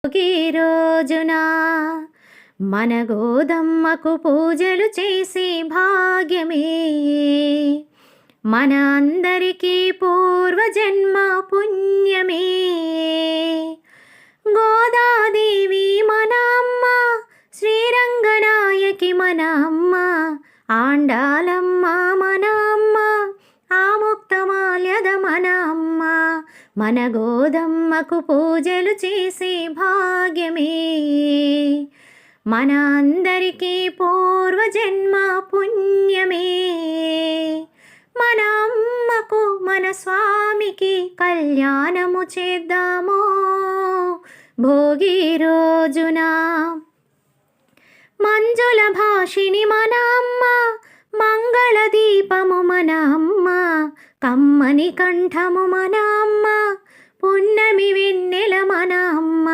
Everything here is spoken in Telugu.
భోగి రోజున మన గోదమ్మకు పూజలు చేసే భాగ్యమే మన అందరికీ పూర్వజన్మ పుణ్యమే. గోదాదేవి మన అమ్మ, శ్రీరంగనాయకి మన అమ్మ, ఆండాలమ్మ మన అమ్మ, ఆముక్తమాల్యద మన అమ్మ. మన గోదమ్మకు పూజలు చేసే భాగ్యమే మన అందరికీ పూర్వజన్మ పుణ్యమే. మన అమ్మకు మన స్వామికి కళ్యాణము చేద్దాము భోగి రోజున. మంజుల భాషిని మన అమ్మ, మంగళ దీపము మన అమ్మ, కమ్మని కంఠము మన అమ్మ, పున్నమి వెన్నెల మన అమ్మ.